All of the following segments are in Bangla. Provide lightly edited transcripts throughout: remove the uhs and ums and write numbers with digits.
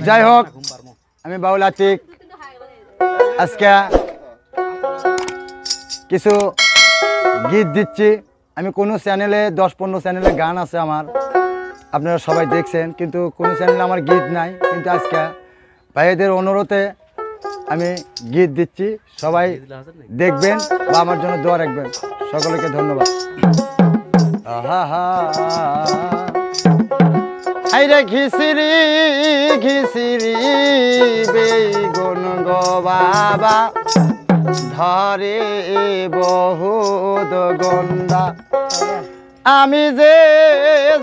যাই হোক আমি বাউল আতিক আজকে কিছু গীত দিচ্ছি। আমি কোনো চ্যানেলে 10-15 চ্যানেলে গান আছে আমার, আপনারা সবাই দেখছেন, কিন্তু কোনো চ্যানেলে আমার গীত নাই। কিন্তু আজকে ভাইদের অনুরোধে আমি গীত দিচ্ছি, সবাই দেখবেন বা আমার জন্য দোয়া রাখবেন। সকলকে ধন্যবাদ। আইরে ঘিসিরি ঘিসিরি বেগুন গো বাবা ধরে বহুত গন্ডা, আমি যে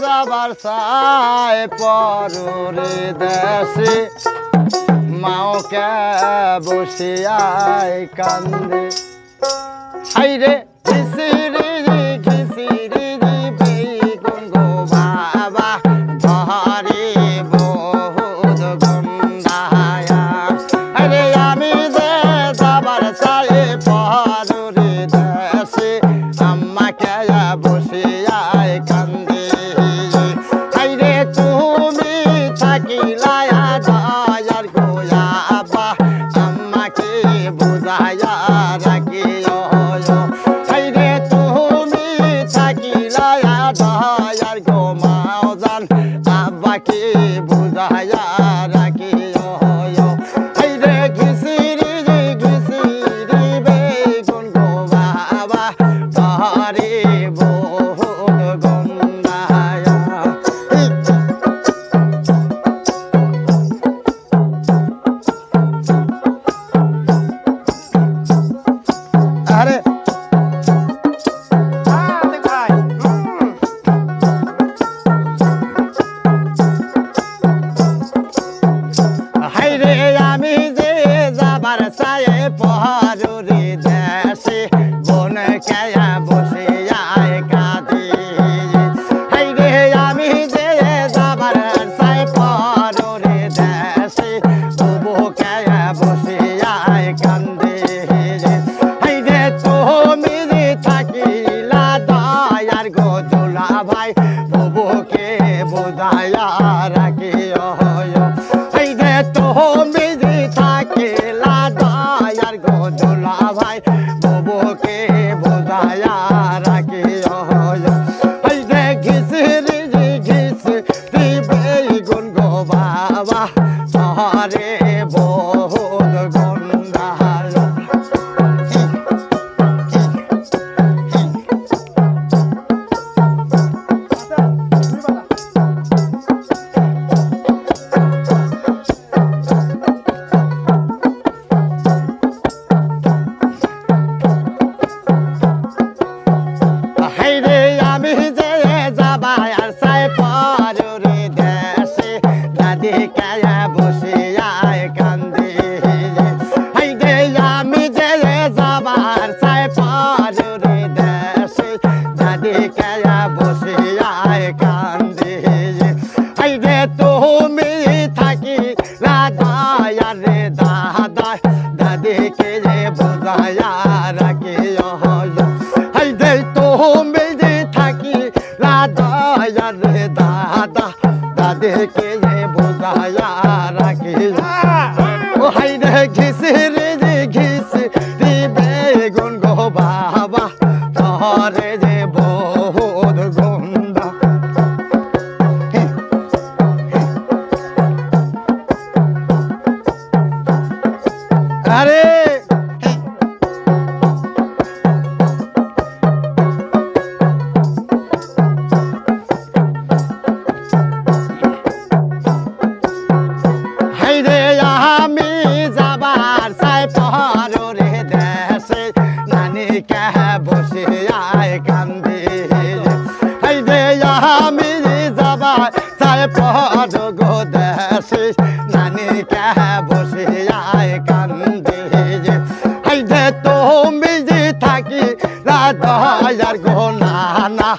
যাবার চাই পরে দেশে মাওকে বসিয়াই কান্দে। হাইরে ঘিসিরি ঘিসিরি বেগুন গো বাবা ধরে বহুত গন্ডা, আরে আমি যে যাবার চাই পরে দেশে আমাকে বসিয়াই কান্দে। হাইরে তুমি থাকিলা দয়ার গোয়াবা আমাকে বুঝাইয়া রাখিও। হাইরে তুমি থাকিলা দয়ার গো মাওজান আব্বাকে বুঝাইয়া রাখিও। হাইরে ঘিসিরি ঘিসিরি বেগুন গো বাবা ধরে বহুত গন্ডায়া। আরে হাইরে আমি যে যাবার চাই পরে দেশে বন কেয়া বসে আয় কাঁদে। হাইরে আমি যে যাবার চাই পরে দেশে তবু কেয়া বসে আয় কান্দে। হাইরে তুমি থাকিলা দয়ার গো দুলা ভাই তবুকে বোঝাইয়া রাখিও। হাইরে তুমি থাকিলা দয়ার গো দুলা ভাই তবুকে বোঝাইয়া রাখিও। হাইরে ঘিসিরি ঘিসিরি বেগুন গো বাবা ধরে বহুত গন্ডা। হাইরে আমি যে যাবার চাই পরে দেশে দাদি কায়া বসে আয় কান্দে। হাইরে আমি যে যাবার চাই পরে দেশে দাদি কায়া বসে আয় কান্দে। হাইরে তুমি থাকি দয়ার রে দাদা দাদিকে যে বোঝাইয়া রাখিও। হাইরে তুমি থাকি দয়ার রে দাদা দাদিকে যে বোঝাইয়া রাখিও। ও হাইরে ঘিসিরি ঘিসিরি বেগুন গো বাবা ধরে যে বহুত গন্ডা। আরে হাইরে আমি যাবার চাই পরে দেশে নানি কে বসে আয় কান্দে। হাইরে আমি যাবার চাই পরে গো দেশে নানি কে বসে আয় কান্দে। হাইরে তুমি থাকি দয়ার গো নানা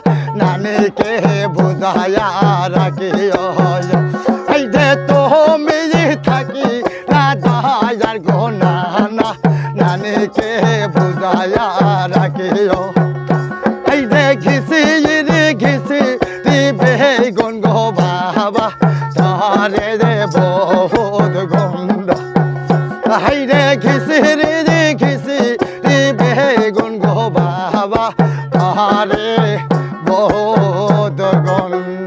নানিকে বুঝাইয়া রাখিও। হাইরে তুমি থাকি দয়ার গো নানা নানিকে বুঝাইয়া রাখিও। হাইরে ঘিসিরি ঘিসিরি বেগুন গো বাবা ধরে রে হাইরে খিচিরি খিচিরি বেগুন গো বাবা আরে বহুত গন্ধ